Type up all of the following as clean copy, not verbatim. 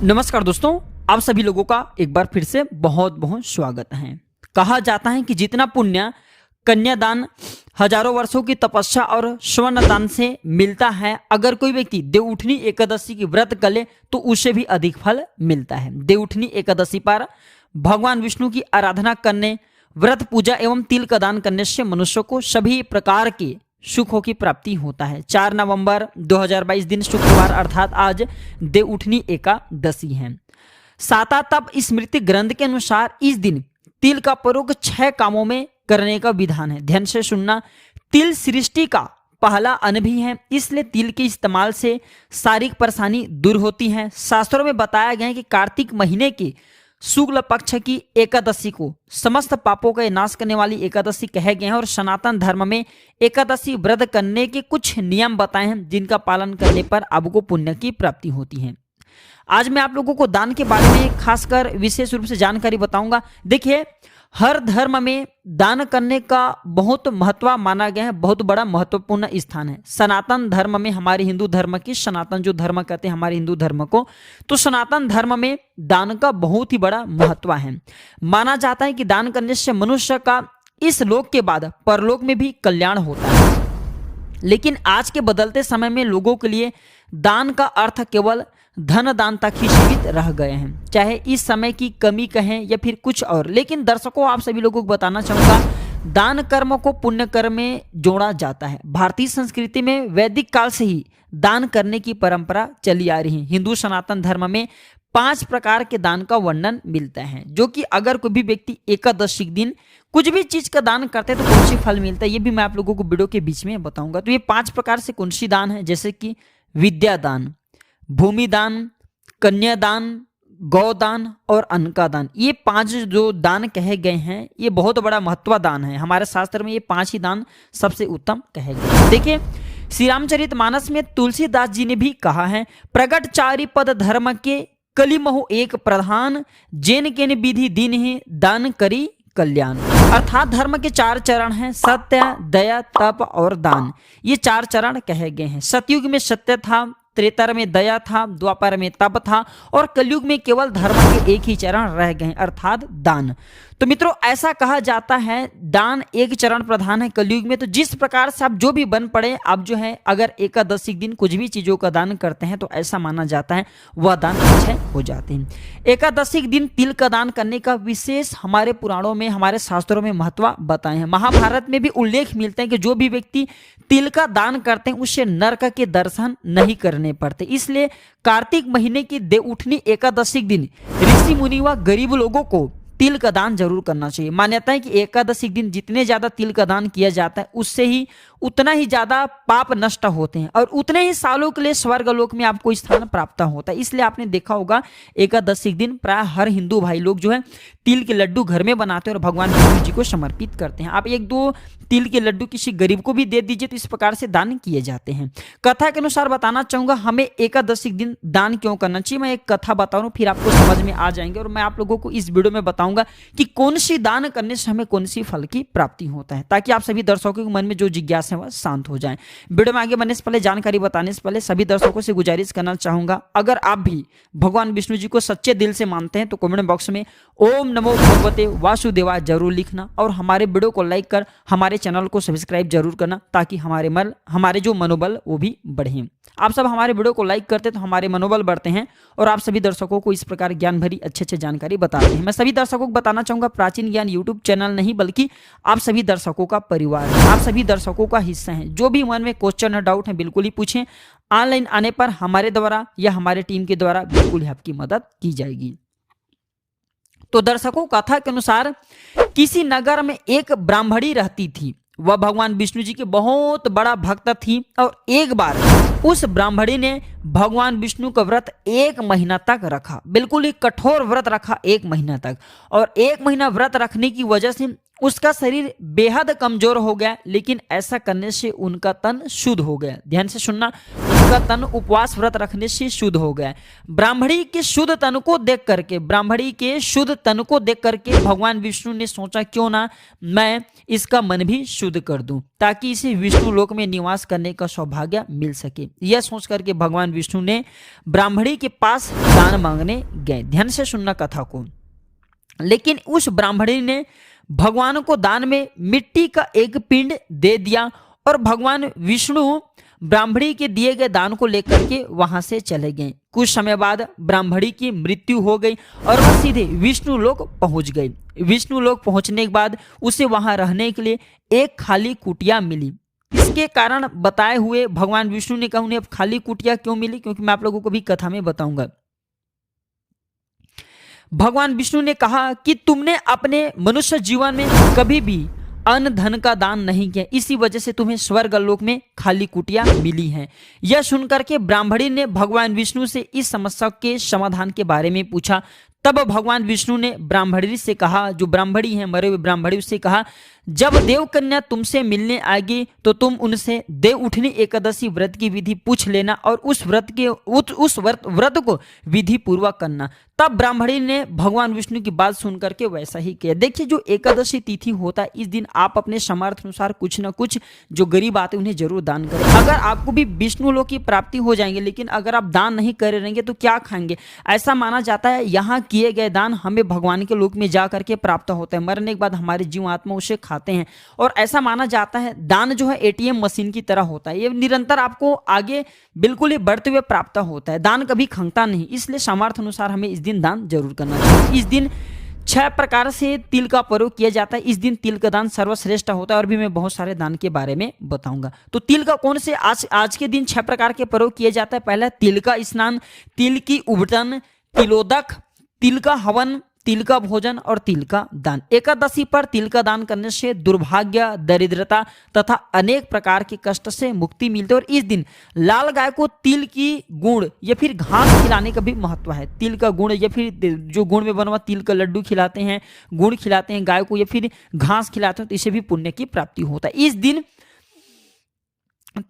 नमस्कार दोस्तों, आप सभी लोगों का एक बार फिर से बहुत बहुत स्वागत है। कहा जाता है कि जितना पुण्य कन्यादान, हजारों वर्षों की तपस्या और स्वर्ण दान से मिलता है, अगर कोई व्यक्ति देवउठनी एकादशी की व्रत कर ले तो उसे भी अधिक फल मिलता है। देवउठनी एकादशी पर भगवान विष्णु की आराधना करने, व्रत पूजा एवं तिल का दान करने से मनुष्य को सभी प्रकार के सुखों की प्राप्ति होता है। 4 नवंबर 2022 दिन शुक्रवार अर्थात आज देवउठनी एकादशी है। साता तप स्मृति ग्रंथ के अनुसार इस दिन तिल का प्रयोग 6 कामों में करने का विधान है। ध्यान से सुनना, तिल सृष्टि का पहला अन्न भी है, इसलिए तिल के इस्तेमाल से शारीरिक परेशानी दूर होती है। शास्त्रों में बताया गया है कि कार्तिक महीने की शुक्ल पक्ष की एकादशी को समस्त पापों का नाश करने वाली एकादशी कहे गए हैं और सनातन धर्म में एकादशी व्रत करने के कुछ नियम बताए हैं जिनका पालन करने पर आपको पुण्य की प्राप्ति होती है। आज मैं आप लोगों को दान के बारे में खासकर विशेष रूप से जानकारी बताऊंगा। देखिए, हर धर्म में दान करने का बहुत महत्व माना गया है, बहुत बड़ा महत्वपूर्ण स्थान है। सनातन धर्म में, हमारे हिंदू धर्म की, सनातन जो धर्म कहते हैं हमारे हिंदू धर्म को, तो सनातन धर्म में दान का बहुत ही बड़ा महत्व है। माना जाता है कि दान करने से मनुष्य का इस लोक के बाद परलोक में भी कल्याण होता है। लेकिन आज के बदलते समय में लोगों के लिए दान का अर्थ केवल धन दान तक ही सीमित रह गए हैं, चाहे इस समय की कमी कहें या फिर कुछ और। लेकिन दर्शकों, आप सभी लोगों को बताना चाहूंगा, दान कर्म को पुण्य कर्म में जोड़ा जाता है। भारतीय संस्कृति में वैदिक काल से ही दान करने की परंपरा चली आ रही है। हिंदू सनातन धर्म में 5 प्रकार के दान का वर्णन मिलता है, जो कि अगर कोई भी व्यक्ति एकादशी के दिन कुछ भी चीज का दान करते हैं तो कौन सी फल मिलता है, ये भी मैं आप लोगों को वीडियो के बीच में बताऊंगा। तो ये 5 प्रकार से कौन सी दान है, जैसे कि विद्या दान, भूमि दान, कन्यादान, गौदान और अन्न का दान। ये 5 जो दान कहे गए हैं, ये बहुत बड़ा महत्व दान है। हमारे शास्त्र में ये 5 ही दान सबसे उत्तम कहे गए हैं। देखिए, श्री रामचरितमानस में तुलसीदास जी ने भी कहा है, प्रगट चारि पद धर्म के कलिमहु एक प्रधान, जेन केन विधि दीन ही दान करी कल्याण। अर्थात धर्म के 4 चरण हैं, सत्य, दया, तप और दान। ये 4 चरण कहे गए हैं। सतयुग में सत्य था, त्रेता में दया था, द्वापर में तप था और कलयुग में केवल धर्म के एक ही चरण रह गए हैं, अर्थात दान। तो मित्रों, ऐसा कहा जाता है दान एक चरण प्रधान है कलयुग में। तो जिस प्रकार से आप जो भी बन पड़े, आप जो है अगर एकादशी दिन कुछ भी चीजों का दान करते हैं तो ऐसा माना जाता है वह दान अच्छे हो जाते हैं। एकादशी के दिन तिल का दान करने का विशेष हमारे पुराणों में, हमारे शास्त्रों में महत्व बताए हैं। महाभारत में भी उल्लेख मिलते हैं कि जो भी व्यक्ति तिल का दान करते हैं उसे नरक के दर्शन नहीं करने पड़ते। इसलिए कार्तिक महीने की देवउठनी एकादशी के दिन ऋषि मुनि व गरीब लोगों को तिल का दान जरूर करना चाहिए। मान्यता है कि एकादशी के दिन जितने ज्यादा तिल का दान किया जाता है उससे ही उतना ही ज्यादा पाप नष्ट होते हैं और उतने ही सालों के लिए स्वर्ग लोक में आपको स्थान प्राप्त होता है। इसलिए आपने देखा होगा एकादशी के दिन प्राय हर हिंदू भाई लोग जो है तिल के लड्डू घर में बनाते हैं और भगवान विष्णु जी को समर्पित करते हैं। आप 1-2 तिल के लड्डू किसी गरीब को भी दे दीजिए, तो इस प्रकार से दान किए जाते हैं। कथा के अनुसार बताना चाहूंगा हमें एकादशी के दिन दान क्यों करना चाहिए। मैं एक कथा बताऊं, फिर आपको समझ में आ जाएंगे और मैं आप लोगों को इस वीडियो में बताऊंगा कि कौन सी दान करने से हमें कौन सी फल की प्राप्ति होता है, ताकि आप सभी दर्शकों के मन में जो जिज्ञासा है वह शांत हो जाए। वीडियो में आगे बढ़ने से पहले, जानकारी बताने से पहले सभी दर्शकों से गुजारिश करना चाहूंगा, अगर आप भी भगवान विष्णु जी को सच्चे दिल से मानते हैं तो कमेंट बॉक्स में ओम नमो भगवते वासुदेवाय जरूर लिखना और हमारे वीडियो को लाइक कर हमारे चैनल को सब्सक्राइब जरूर करना, ताकि हमारे जो मनोबल वो भी बढ़े। आप सब हमारे वीडियो को लाइक करते तो हमारे मनोबल बढ़ते हैं और आप सभी दर्शकों को इस प्रकार ज्ञान भरी अच्छे जानकारी बताते हैं। मैं सभी दर्शकों को बताना चाहूंगा, प्राचीन ज्ञान यूट्यूब चैनल नहीं बल्कि आप सभी दर्शकों का परिवार है, आप सभी दर्शकों का हिस्सा है। जो भी मन में क्वेश्चन और डाउट है बिल्कुल ही पूछें। ऑनलाइन आने पर हमारे द्वारा या हमारे टीम के द्वारा बिल्कुल ही आपकी मदद की जाएगी। तो दर्शकों, कथा के अनुसार किसी नगर में एक ब्राह्मणी रहती थी। वह भगवान विष्णु जी के बहुत बड़ा भक्त थी और एक बार उस ब्राह्मणी ने भगवान विष्णु का व्रत 1 महीना तक रखा। बिल्कुल ही कठोर व्रत रखा 1 महीना तक, और 1 महीना व्रत रखने की वजह से उसका शरीर बेहद कमजोर हो गया, लेकिन ऐसा करने से उनका तन शुद्ध हो गया। ध्यान से सुनना, का तन उपवास व्रत रखने से शुद्ध हो गया। ब्राह्मणी के शुद्ध तन को देख करके भगवान विष्णु ने सोचा क्यों ना मैं इसका मन भी शुद्ध कर दूं, ताकि इसे विष्णु लोक में निवास करने का सौभाग्य मिल सके। यह सोच करके भगवान विष्णु ने ब्राह्मणी के पास दान मांगने गए। ध्यान से सुनना कथा को। लेकिन उस ब्राह्मणी ने भगवान को दान में मिट्टी का एक पिंड दे दिया और भगवान विष्णु ब्राह्मणी के दिए गए दान को लेकर के वहां से चले गए। कुछ समय बाद ब्राह्मणी की मृत्यु हो गई और वह सीधे विष्णु लोक पहुंच गई। विष्णु लोक पहुंचने के बाद उसे वहां रहने के लिए एक खाली कुटिया मिली। इसके कारण बताए हुए भगवान विष्णु ने कहा उन्हें अब खाली कुटिया क्यों मिली, क्योंकि मैं आप लोगों को भी कथा में बताऊंगा। भगवान विष्णु ने कहा कि तुमने अपने मनुष्य जीवन में कभी भी अन्न धन का दान नहीं किया, इसी वजह से तुम्हें स्वर्ग लोक में खाली कुटिया मिली है। यह सुनकर के ब्राह्मणी ने भगवान विष्णु से इस समस्या के समाधान के बारे में पूछा। तब भगवान विष्णु ने ब्राह्मणी से कहा, जो ब्राह्मणी है मरे हुए ब्राह्मणी से कहा, जब देव कन्या तुमसे मिलने आएगी तो तुम उनसे देव उठनी एकादशी व्रत की विधि पूछ लेना और उस व्रत को विधि पूर्वक करना। तब ब्राह्मणी ने भगवान विष्णु की बात सुनकर के वैसा ही किया। देखिए, जो एकादशी तिथि होता है, इस दिन आप अपने सामर्थ्य अनुसार कुछ न कुछ जो गरीब आते उन्हें जरूर दान करें। अगर आपको भी विष्णु लोक की प्राप्ति हो जाएंगे, लेकिन अगर आप दान नहीं कर रहेंगे तो क्या खाएंगे। ऐसा माना जाता है यहाँ किए गए दान हमें भगवान के लोक में जा करके प्राप्त होता है। मरने के बाद हमारे जीव आत्मा उसे खाते हैं। और ऐसा माना जाता है दान जो है एटीएम मशीन की तरह होता है, ये निरंतर आपको आगे बिल्कुल ही बढ़ते हुए प्राप्त होता है। दान कभी खंगता नहीं, इसलिए सामर्थ्य अनुसार हमें इस दिन दान जरूर करना चाहिए। इस दिन 6 प्रकार से तिल का प्रयोग किया जाता है। इस दिन तिल का दान सर्वश्रेष्ठ होता है और भी मैं बहुत सारे दान के बारे में बताऊंगा। तो तिल का कौन से आज के दिन 6 प्रकार के प्रयोग किया जाता है। पहला तिल का स्नान, तिल की उबटन, तिलोदक, तिल का हवन, तिल का भोजन और तिल का दान। एकादशी पर तिल का दान करने से दुर्भाग्य, दरिद्रता तथा अनेक प्रकार के कष्ट से मुक्ति मिलती है। और इस दिन लाल गाय को तिल की गुड़ या फिर घास खिलाने का भी महत्व है। तिल का गुड़ या फिर जो गुड़ में बना हुआ तिल का लड्डू खिलाते हैं, गुड़ खिलाते हैं गाय को या फिर घास खिलाते हैं, तो इससे भी पुण्य की प्राप्ति होता है। इस दिन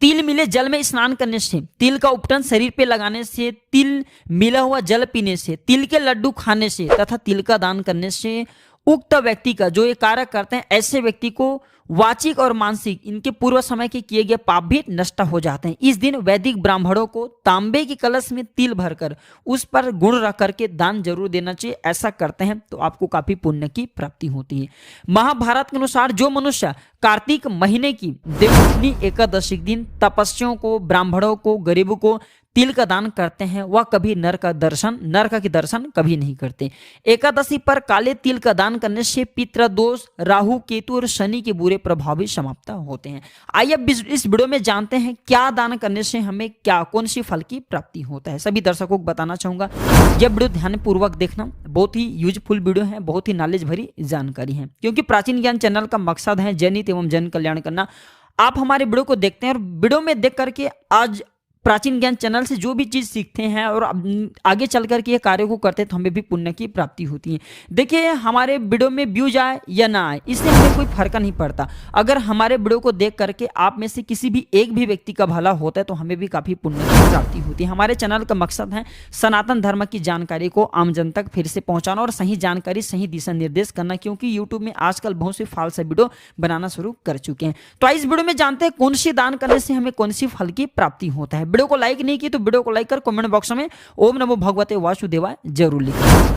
तिल मिले जल में स्नान करने से, तिल का उपटन शरीर पे लगाने से, तिल मिला हुआ जल पीने से, तिल के लड्डू खाने से तथा तिल का दान करने से उक्त व्यक्ति का जो ये कार्य करते हैं, ऐसे व्यक्ति को वाचिक और मानसिक इनके पूर्व समय के किए गए पाप भी नष्ट हो जाते हैं। इस दिन वैदिक ब्राह्मणों को तांबे की कलश में तिल भरकर उस पर गुड़ रख करके दान जरूर देना चाहिए। ऐसा करते हैं तो आपको काफी पुण्य की प्राप्ति होती है। महाभारत के अनुसार जो मनुष्य कार्तिक महीने की देवउठनी एकादशी के दिन तपस्वियों को, ब्राह्मणों को, गरीबों को तिल का दान करते हैं, वह कभी नरक के दर्शन कभी नहीं करते। एकादशी पर काले तिल का दान करने से पितृदोष, राहु, केतु और शनि के बुरे प्रभाव भी समाप्त होते हैं। आइए अब इस वीडियो में जानते हैं क्या दान करने से हमें कौन सी फल की प्राप्ति होता है। सभी दर्शकों को बताना चाहूंगा, यह वीडियो ध्यानपूर्वक देखना, बहुत ही यूजफुल वीडियो है, बहुत ही नॉलेज भरी जानकारी है। क्योंकि प्राचीन ज्ञान चैनल का मकसद है जनहित एवं जन कल्याण करना। आप हमारे वीडियो को देखते हैं और वीडियो में देख करके आज प्राचीन ज्ञान चैनल से जो भी चीज सीखते हैं और आगे चल करके ये कार्यों को करते हैं तो हमें भी पुण्य की प्राप्ति होती है। देखिए, हमारे वीडियो में व्यूज आए या ना आए इससे हमें कोई फर्क नहीं पड़ता। अगर हमारे वीडियो को देख करके आप में से किसी भी एक भी व्यक्ति का भला होता है तो हमें भी काफी पुण्य की प्राप्ति होती है। हमारे चैनल का मकसद है सनातन धर्म की जानकारी को आम जन तक फिर से पहुंचाना और सही जानकारी, सही दिशा निर्देश करना, क्योंकि यूट्यूब में आजकल बहुत से फालतू वीडियो बनाना शुरू कर चुके हैं। तो इस वीडियो में जानते हैं कौन सी दान करने से हमें कौन सी फल की प्राप्ति होता है। वीडियो को लाइक नहीं की तो वीडियो को लाइक कर कमेंट बॉक्स में ओम नमो भगवते वासुदेवाय जरूर लिखें।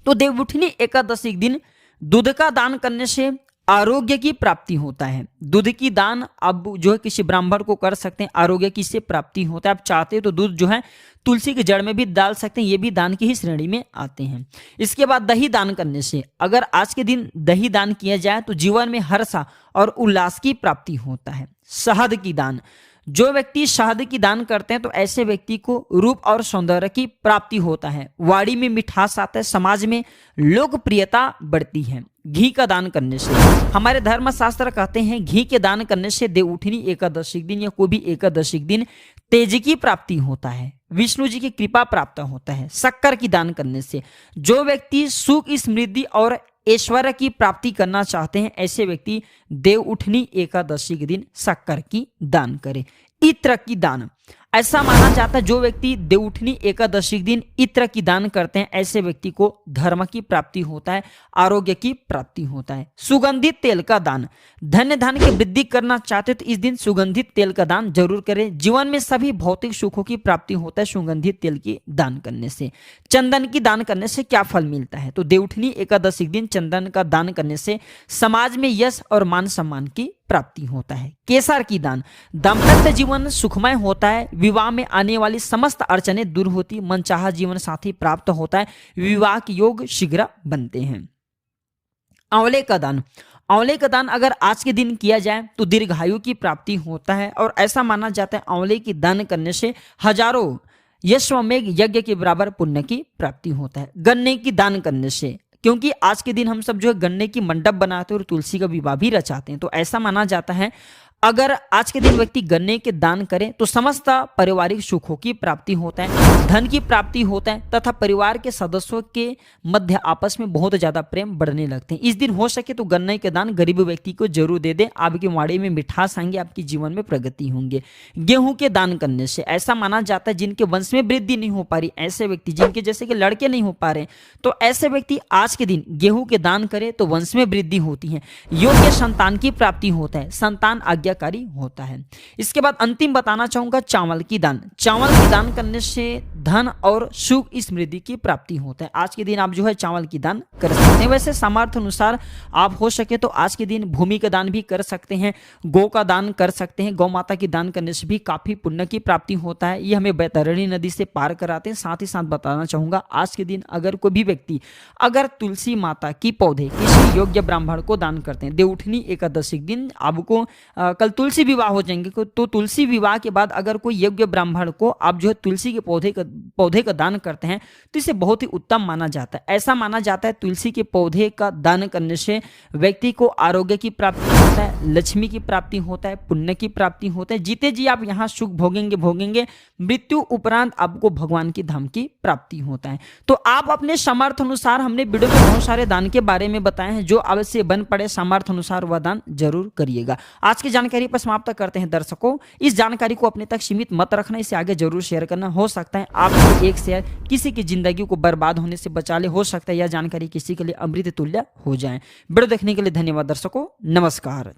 तो देवउठनी एकादशी के दिन दूध का दान करने से आरोग्य की प्राप्ति होता है। दूध की दान आप जो है किसी ब्राह्मण को कर सकते हैं, आरोग्य की से प्राप्ति होता है। आप चाहते हैं तो दूध जो है तुलसी की जड़ में भी डाल सकते हैं, ये भी दान की ही श्रेणी में आते हैं। इसके बाद दही दान करने से, अगर आज के दिन दही दान किया जाए तो जीवन में हर्ष और उल्लास की प्राप्ति होता है। शहद की दान, जो व्यक्ति शहद की दान करते हैं तो ऐसे व्यक्ति को रूप और सौंदर्य की प्राप्ति होता है। वाणी में मिठास आता है, समाज में लोकप्रियता बढ़ती है। घी का दान करने से, हमारे धर्म शास्त्र कहते हैं घी के दान करने से देवउठनी एकादशी के दिन या कोई भी एकादशी के दिन तेज की प्राप्ति होता है, विष्णु जी की कृपा प्राप्त होता है। शक्कर की दान करने से, जो व्यक्ति सुख, समृद्धि और ऐश्वर्य की प्राप्ति करना चाहते हैं ऐसे व्यक्ति देवउठनी एकादशी के दिन शक्कर की दान करें। इत्र की दान। ऐसा माना जाता है जो व्यक्ति देवउठनी एकादशी के दिन इत्र की दान करते हैं ऐसे व्यक्ति को धर्म की प्राप्ति होता है, आरोग्य की प्राप्ति होता है। सुगंधित तेल का दान, धन्य धन की वृद्धि करना चाहते हो तो इस दिन सुगंधित तेल का दान जरूर करें। जीवन में सभी भौतिक सुखों की प्राप्ति होता है सुगंधित तेल की दान करने से। चंदन की दान करने से क्या फल मिलता है, तो देवउठनी एकादशी के दिन चंदन का दान करने से समाज में यश और मान सम्मान की प्राप्ति होता है। केसर की दान, दाम्पत्य जीवन सुखमय होता है, विवाह में आने वाली समस्त अड़चनें दूर होती, मनचाहा जीवन साथी प्राप्त होता है, विवाह के योग शीघ्र बनते हैं। आंवले का दान, आंवले का दान अगर आज के दिन किया जाए तो दीर्घायु की प्राप्ति होता है और ऐसा माना जाता है आंवले की दान करने से हजारों यश्वमेघ यज्ञ के बराबर पुण्य की प्राप्ति होता है। गन्ने की दान करने से, क्योंकि आज के दिन हम सब जो है गन्ने की मंडप बनाते हैं और तुलसी का विवाह भी रचाते हैं, तो ऐसा माना जाता है अगर आज के दिन व्यक्ति गन्ने के दान करें तो समस्त पारिवारिक सुखों की प्राप्ति होता है, धन की प्राप्ति होता है तथा परिवार के सदस्यों के मध्य आपस में बहुत ज्यादा प्रेम बढ़ने लगते हैं। इस दिन हो सके तो गन्ने के दान गरीब व्यक्ति को जरूर दे दें, आपके वाड़े में मिठास आएंगे, आपके जीवन में प्रगति होंगे। गेहूं के दान करने से ऐसा माना जाता है जिनके वंश में वृद्धि नहीं हो पा रही, ऐसे व्यक्ति जिनके जैसे कि लड़के नहीं हो पा रहे, तो ऐसे व्यक्ति आज के दिन गेहूं के दान करे तो वंश में वृद्धि होती है, योग्य संतान की प्राप्ति होता है, संतान आज्ञाकारी होता है। इसके बाद अंतिम बताना चाहूंगा चावल की दान। चावल की दान करने से धन और सुख समृद्धि की प्राप्ति होता है। आज के दिन आप जो है चावल की दान कर सकते हैं। वैसे सामर्थ्य अनुसार आप हो सके तो आज के दिन भूमि का दान भी कर सकते हैं, गौ का दान कर सकते हैं। गौ माता की दान करने से भी काफी पुण्य की प्राप्ति होता है। ये हमें बैतरणी नदी से पार कराते हैं। साथ ही साथ बताना चाहूंगा आज के दिन अगर कोई भी व्यक्ति अगर तुलसी माता की पौधे किसी योग्य ब्राह्मण को दान करते हैं, देवउठनी एकादशी के दिन आपको कल तुलसी विवाह हो जाएंगे, तो तुलसी विवाह के बाद अगर कोई योग्य ब्राह्मण को आप जो है तुलसी के पौधे का दान करते हैं तो इसे बहुत ही उत्तम माना जाता है। ऐसा माना जाता है तुलसी के पौधे का दान करने से व्यक्ति को आरोग्य की प्राप्ति होता है, लक्ष्मी की प्राप्ति होता है, पुण्य की प्राप्ति होता है। जीते जी आप यहाँ सुख भोगेंगे, मृत्यु उपरांत आपको भगवान की धाम की प्राप्ति होता है। तो आप अपने सामर्थ्य अनुसार, हमने वीडियो में बहुत सारे दान के बारे में बताए हैं, जो आवश्य बन पड़े सामर्थ्य अनुसार वह दान जरूर करिएगा। आज की जानकारी पर समाप्त करते हैं। दर्शकों, इस जानकारी को अपने तक सीमित मत रखना, इसे आगे जरूर शेयर करना। हो सकता है आपके एक शेयर किसी की जिंदगी को बर्बाद होने से बचा ले, हो सकता है यह जानकारी किसी के लिए अमृत तुल्य हो जाए। वीडियो देखने के लिए धन्यवाद दर्शकों, नमस्कार।